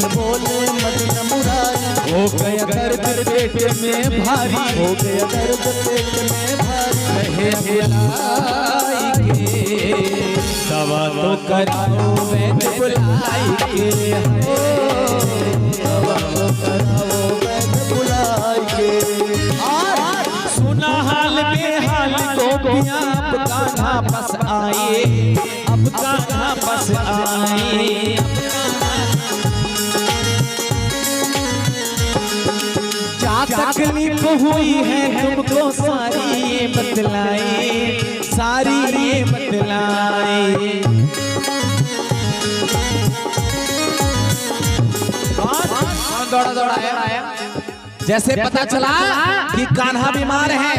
बोले मदन मुरारी। हो गया दर्द पेट में भारी, हो गया दर्द पेट में भारी। कहे बुलाएंगे दवा तो कराओ वैद्य बुलाएंगे, दवा तो कराओ वैद्य बुलाएंगे। सुना हाल बेहाल गोपियां अब कान्हा बस आए, अब कान्हा बस आए। क्या तकलीफ हुई है तुमको सारी ये बतलाए, सारी ये बतलाए। दौड़ा दौड़ा आया, जैसे पता चला कि कान्हा बीमार है,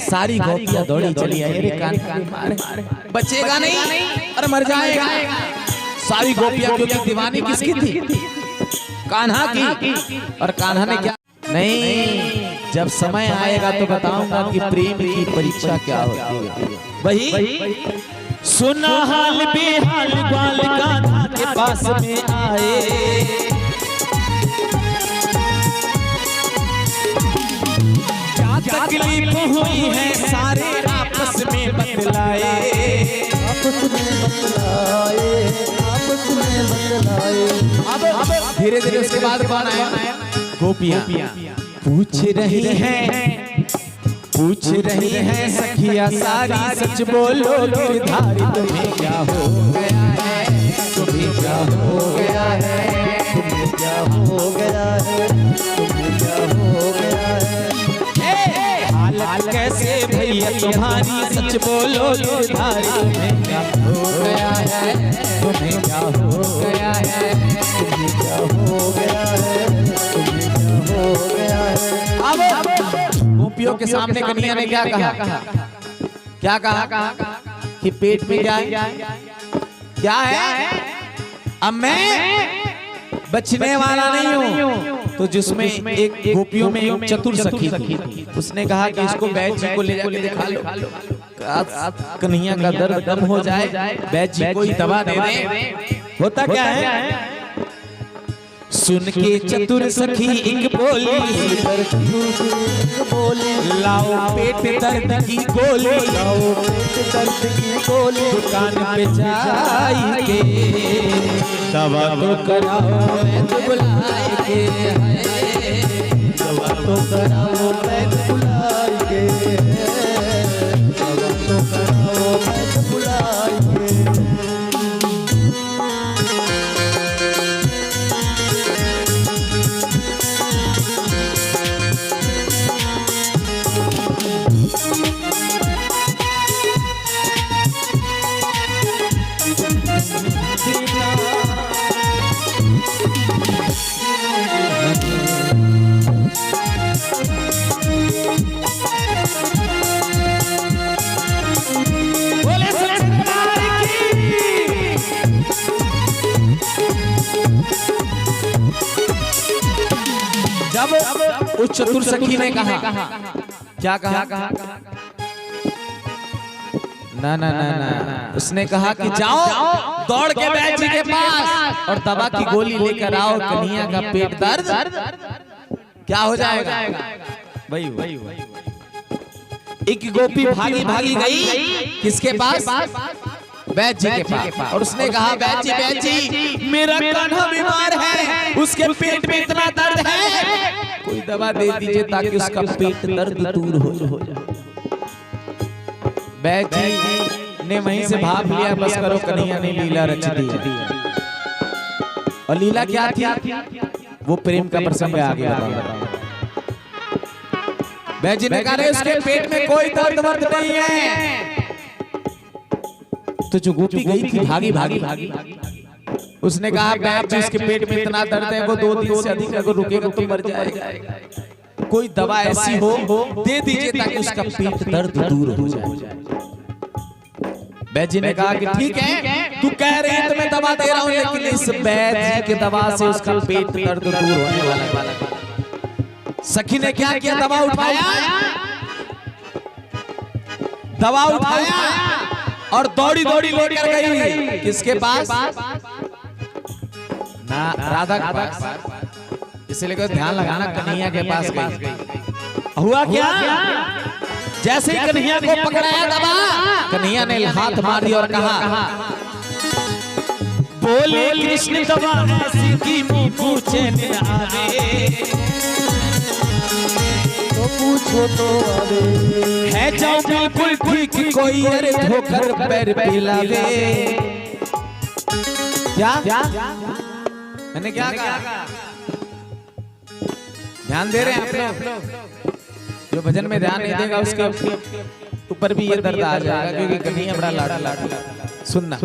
सारी गोपियां दौड़ी चली आई। अरे कान्हा बीमार है, बचेगा नहीं, अरे मर जाएगा। सारी गोपियां क्योंकि दीवानी किसकी थी? कान्हा की। और कान्हा ने क्या, नहीं जब समय आएगा तो बताऊंगा कि प्रेम की परीक्षा क्या होती है। वही सुना हाल बेहाल ग्वाल कान्हा के पास में आए, क्या तकलीफ हुई है सारे आपस में बतलाए, आपस में बतलाए, आपस में बतलाए। अब धीरे धीरे उसके बाद कौन आया? गोपियां पूछ रही हैं सखिया सारी, सच बोलो गिरधारी तुम्हें क्या हो गया है, तुम्हें क्या हो गया है, तुम्हें क्या हो गया है, तुम्हें क्या हो गया है। हाल कैसे भैया तुम्हारी, सच बोलो गिरधारी तुम्हें क्या हो गया है, तुम्हें क्या हो गया है, तुम्हें क्या हो गया है, तुम्हें क्या हो गया है। अब गोपियों के सामने कन्हैया ने क्या कहा? क्या कहा कि पेट में क्या है? अब मैं बचने वाला नहीं हूँ। तो जिसमें एक गोपियों में एक चतुर सखी थी, उसने कहा कि इसको वैद्य जी को ले जाके दिखा लो, कन्हैया का दर्द कम हो जाए, वैद्य जी को ही दवा दे दे। होता क्या है? सुन के चतुर सखी एक बोली, लाओ पेट दर्द की गोली, लाओ पेट दर्द की गोली। दुकान पे जाइए दवा तो कराओ वैद्य बुलाएंगे, दवा तो कराओ वैद्य बुलाएंगे, दवा तो कराओ वैद्य बुलाएंगे। जब उस चतुर सखी ने कहा, क्या कहा? ना ना ना ना, उसने कहा कि जाओ दौड़ के वैद्य जी के पास और दवा की गोली लेकर आओ, कन्हैया का पेट दर्द क्या हो जाएगा। वही एक गोपी भागी भागी गई किसके पास? वैद्य जी के पास। और उसने कहा वैद्य जी मेरा कान्हा बीमार है, उसके पेट में इतना दर्द है, कोई दवा दे दीजिए ताकि उसका पेट दर्द दूर हो जाए। वैद्य जी ने वहीं से भाप लिया, बस करो कन्हैया ने लीला रच दी। और लीला क्या थी? वो प्रेम का प्रसंग है, आगे बताऊंगा। वैद्य जी ने कहा उसके पेट में कोई दर्द वर्द नहीं है। तो जो गोपी गई थी भागी भागी, उसने कहा वैद्य जी उसके पेट में इतना दर्द है, वो 2 दिन से अधिक अगर रुकेगा तो मर जाएगा, कोई दवा ऐसी हो दे दीजिए ताकि उसका पेट दर्द दूर हो जाए। वैद्य जी ने कहा कि ठीक है, तू कह रही है तो मैं दवा दे रहा हूं, लेकिन इस वैद्य जी की दवा से उसका पेट दर्द दूर होने वाला है। सखी ने क्या किया? दवा उठाया और दौड़ी दौड़ी लेकर गई किसके पास? ना राधा के पास, इसलिए को ध्यान लगाना कन्हैया के पास गई। हुआ क्या, जैसे ही कन्हैया को पकड़ाया दबा, कन्हैया ने हाथ मार दिया और कहा बोले कृष्ण दबा ऐसी की मुंह पूछे न आवे, तो पूछो तो आवे, है जाओ बिल्कुल ठीक कोई अरे धोकर पैर पिलावे। क्या मैंने क्या कहा, ध्यान दे रहे हैं आप लोग? जो भजन में ध्यान नहीं देगा उसके ऊपर भी ये दर्द आ जाएगा, क्योंकि कन्हैया बड़ा लाडला। सुनना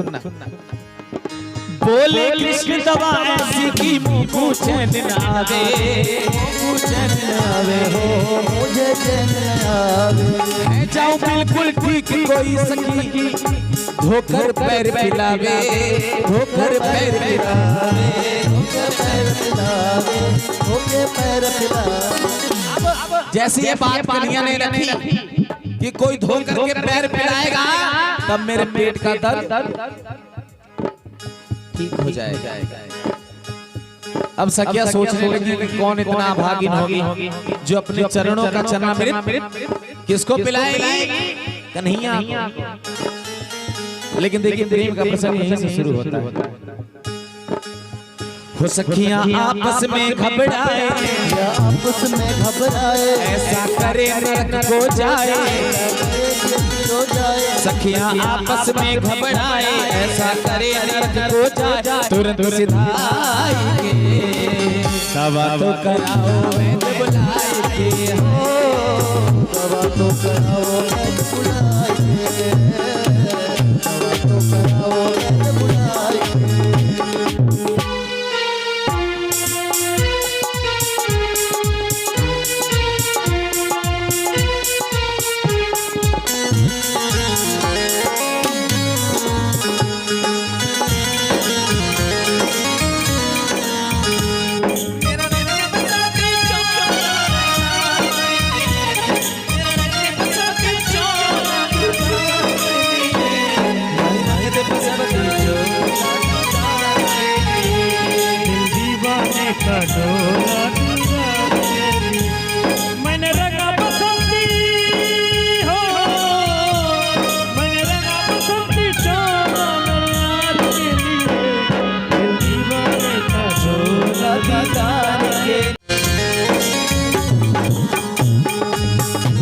बोले कृष्ण दबा ऐसी की मुंह पूछे न आवे, पूछे न आवे हो मुझे चैन आवे, जाओ बिल्कुल ठीक कोई सखी धोकर पैर पिलावे, धोकर पैर पिलावे, पैर पिलावे, होके पैर पिलावे। जैसे ये बात कन्हैया ने रखी कि कोई धोकर के पैर पिलाएगा तब मेरे पेट का दर्द ठीक हो जाएगा। अब सखिया सोचने लगी कि कौन इतना अभागिन होगी जो अपने चरणों का चरणामृत किसको पिलाएगी, कन्हैया। लेकिन देखिए प्रेम का प्रसंग यहीं से शुरू होता है। हो सखियां आपस में घबराए, आपस में घबराए, ऐसा करे नरक को जाए, सखियां आपस में घबराए, ऐसा करे नरक को जाए, तुरंत सिधाएंगे दवा तो कराओ वैद्य बुलाएंगे, हो दवा तो कराओ वैद्य बुलाएंगे, दवा तो कराओ वैद्य बुलाएंगे। मैंने रंगा बसंती हो, मैंने रंगा बसंती चाँद के लिए, दिल दीवाने का झोला दीदार के।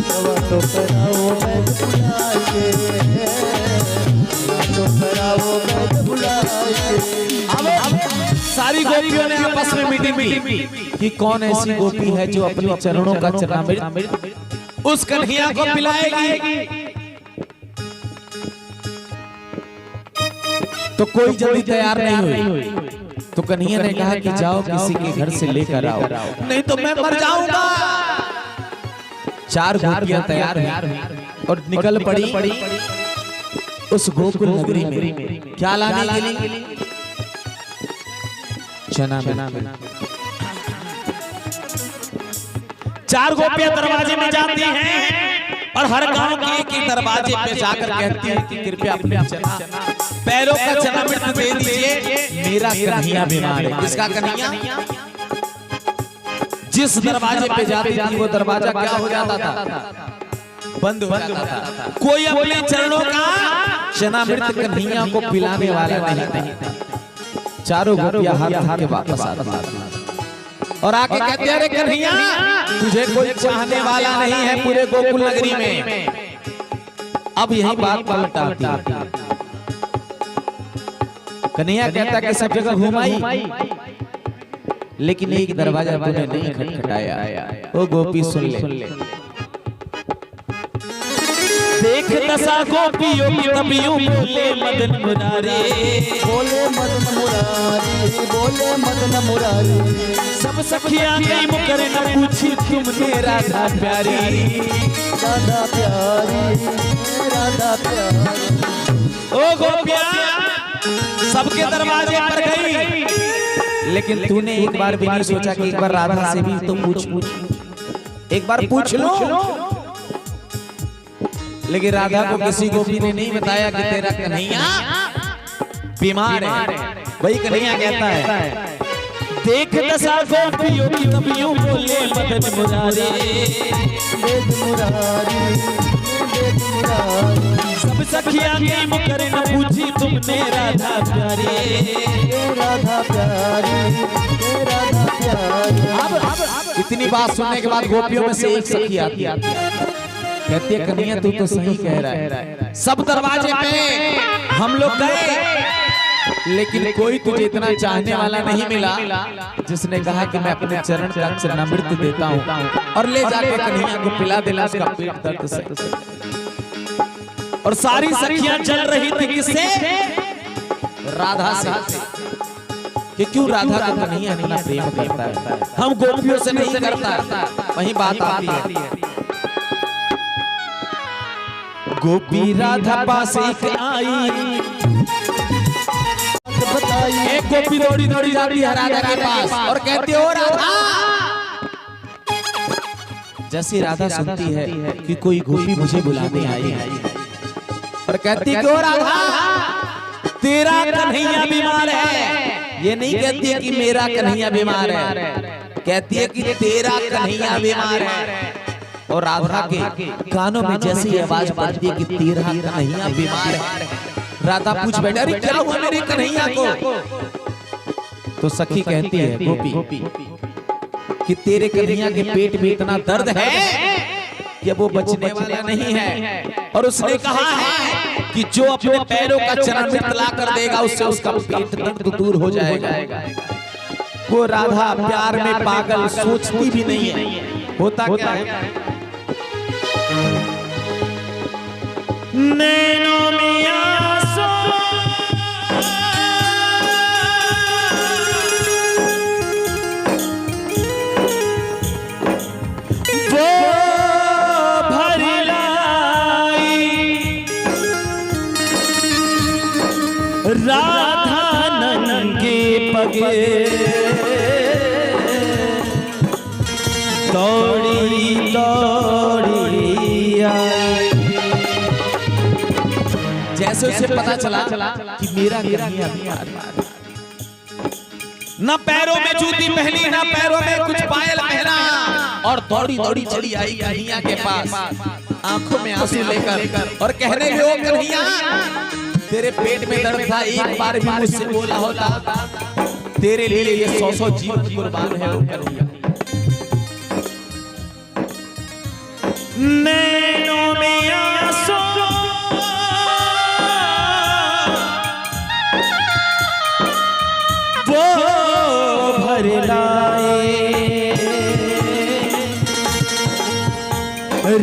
दवा तो कराओ वैद्य बुलाएंगे, दवा तो कराओ वैद्य बुलाएंगे। सारी गोपियों ने आपस में मीटिंग की कि कौन ऐसी गोपी है जो अपने चरणों का चरणामृत उस कन्हैया को पिलाएगी। तो कोई जल्दी तैयार नहीं हुई, तो कन्हैया ने कहा कि जाओ किसी के घर से लेकर आओ, नहीं तो मैं मर जाऊंगा। 4 गोपियां तैयार हुई और निकल पड़ी उस गोकुल नगरी में। क्या लाने के लिए? चना में। 4 गोपियां दरवाजे में जाती हैं और हर गांव के एक ही दरवाजे पे जाकर कहती हैं कि कृपया अपने चना पैरों का चरणामृत दे दीजिए, मेरा कन्हैया बीमार है। किसका कन्हैया? जिस दरवाजे पे जाती थी वो दरवाजा क्या हो जाता था? बंद हो जाता था। कोई अपने चरणों का चरणामृत कन्हैया को पिलाने वाला नहीं था। 4 गोपियां हाथ के वापस आती और आके कहते हैं, अरे कन्हैया तुझे कोई चाहने वाला नहीं है पूरे गोकुल नगरी में। अब यही बात पलटाती है। कन्हैया कहता कि सब जगह घुमाई लेकिन एक दरवाजा तूने नहीं खटखटाया। ओ गोपी सुन ले, देख दशा गोपियों की तबियों बोले मदन मुरारी, बोले मदन मुरारी, बोले मदन मुरारी। सब सखियां गई मुकर न पूछी तुमने राधा प्यारी, राधा प्यारी, राधा प्यारी। ओ गोपिया सबके दरवाजे पर गई, लेकिन तूने एक बार भी नहीं सोचा कि एक बार राधा से भी तो पूछ, एक बार पूछ लो। लेकिन राधा को किसी गोपी ने नहीं बताया कि तेरा कन्हैया बीमार है। वही कन्हैया कहता है देख दशा गोपियों की तब यूं बोले मदन मुरारी, वेद मुरारी, वेद मुरारी। सब सखियां की मुकर न पूछी तुमने राधा प्यारी, राधा प्यारी, राधा प्यारी। अब इतनी बात सुनने के बाद गोपियों में से एक सखी आती है, कहती है कन्हैया तू तो सही कह रहा है, सब दरवाजे पे हम लोग गए लेकिन कोई तुझे इतना चाहने वाला नहीं मिला जिसने कहा कि मैं अपने चरण का चरणामृत देता हूँ और ले जाके कन्हैया को पिला देना उसका पेट दर्द से। और सारी सखियां चल रही थी किससे? राधा से, कि क्यों राधा को कन्हैया इतना प्रेम करता है, हम गोपियों से नहीं करता। वही बात आती है, गोपी राधा पास एक आई, एक गोपी दौड़ी दौड़ी जाती है राधा के पास और कहती है ओ राधा। जैसी राधा सुनती है कि कोई गोपी मुझे बुलाने आई है और कहती है कि ओ राधा तेरा कन्हैया बीमार है। ये नहीं कहती है कि मेरा कन्हैया बीमार है, कहती है कि तेरा कन्हैया बीमार है। और राधा के कानों में जैसी आवाज पड़ती है कि तेरा कन्हैया बीमार है, राधा पूछ बैठे अरे क्या हुआ मेरे कन्हैया को? तो सखी कहती है गोपी कि तेरे कन्हैया के पेट में इतना दर्द है कि वो बचने वाला नहीं है, और उसने कहा है कि जो अपने पैरों का चरणामृत ला कर देगा उससे उसका पेट दर्द दूर हो जाएगा। वो राधा प्यार में पागल सोचती भी नहीं है, होता क्या है नैनों में आंसू वो भर लाई, राधा नंगे पगे दौड़ी दौड़ी आई। जैसे उसे पता चला कि मेरा कन्हैया बीमार है, न पैरों में जूती पहनी न पैरों में कुछ पायल पहना, और दौड़ी दौड़ी चली आई कन्हैया के पास आंखों में आंसू लेकर और कहने लगी ओ कन्हैया तेरे पेट में दर्द था, एक बार भी मुझसे बोला होता तेरे लिए ये 100 जीवन कुर्बान है ओ कन्हैया। नैनों में आंसू वो भर लाए,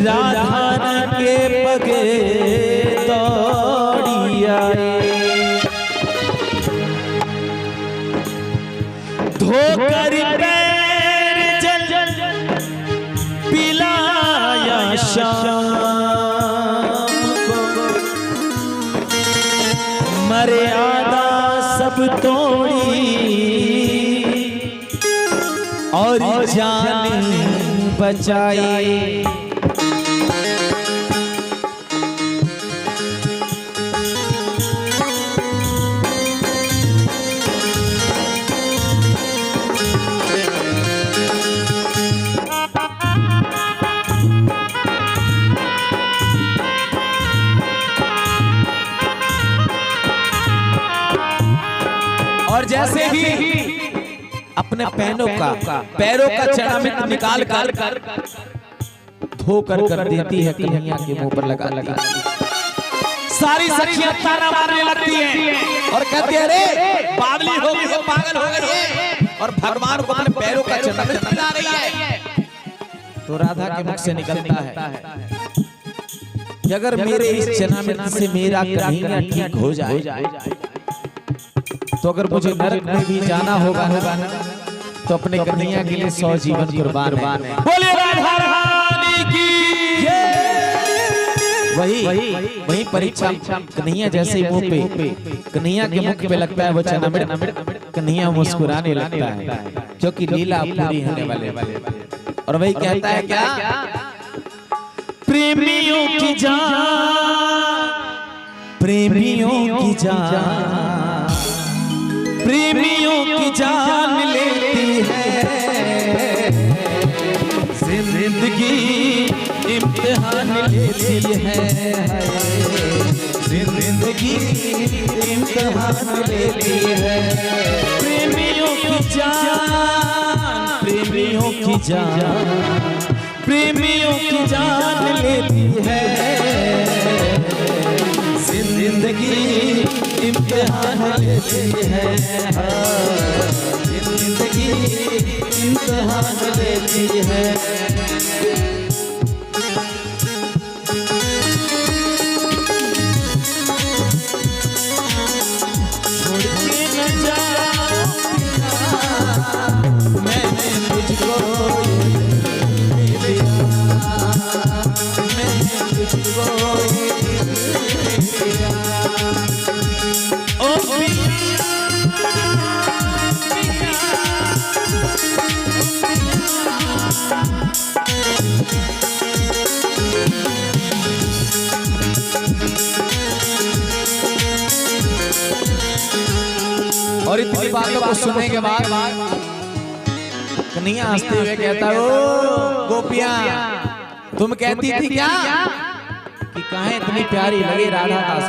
राधा के पगे दौड़ी आए, धोकर पैर जल पिलाया शाम को, मर्यादा सब तोड़ी और जान बचाई। और जैसे ही अपने पैरों का चरणामृत निकाल कर धो कर देती है कन्हैया के मुंह पर लगा। सारी सखियां ताना मारने लगती हैं और कहती है अरे बावली हो गई है, पागल हो गई है, और भगवान को अपने पैरों का चरणामृत पिला रही है। तो राधा के मुख से निकलता है कि अगर मेरे इस चरणामृत से मेरा कन्हैया ठीक हो जाए तो अगर मुझे नरक में भी जाना होगा तो अपने कन्हैया के लिए 100 जीवन कुर्बान है। बोले राधा रानी की वही परीक्षा कन्हैया जैसे मुंह पे कन्हैया के मुख पे लगता है वो चरणामृत, कन्हैया मुस्कुराने लगता है क्योंकि लीला पूरी होने वाले। और वही कहता है क्या प्रेमियों की जान, प्रेमियों की जान, प्रेमियों की जान लेते लेती है, जिंदगी इम्तिहान लेती है। प्रेमियों की जान, प्रेमियों की जान, प्रेमियों की जान लेती है, जिंदगी इम्तिहान लेती है, जिंदगी इम्तिहान लेती है। छोड़ के न जाओ मैंने तुझको ले लिया, मैंने तुझको ले लिया। ओ पिया और इतनी बातों को सुनने के बाद कन्हैया हंसते हुए कहता, ओ गोपियां, तुम कहती थी क्या कि कहाँ इतनी प्यारी लगे राधा दास।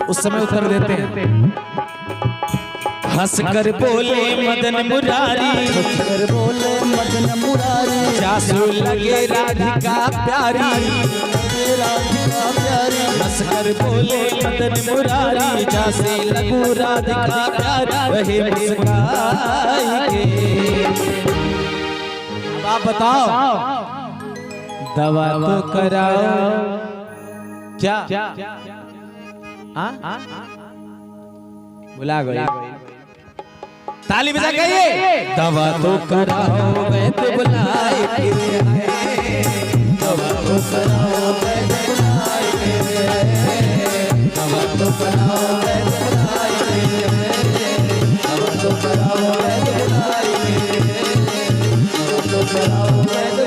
उस समय उत्तर देते हैं, हंस कर बोले मदन मुरारी, कर बोले मदन मुरारी, जासू लगे राधिका प्यारी, राधिका प्यारी। हंस कर बोले मदन मुरारी, जासे लगू राधिका प्यारी, वही मुस्काई के। अब आप बताओ, दवा तो कराओ क्या? हाँ? बुला गई, ताली बजा गई, दवा तो कराओ वैद्य बुलाए के, दवा तो कराओ वैद्य बुलाए के, दवा तो कराओ वैद्य बुलाए के, दवा तो कराओ वैद्य बुलाए के, दवा तो कराओ वैद्य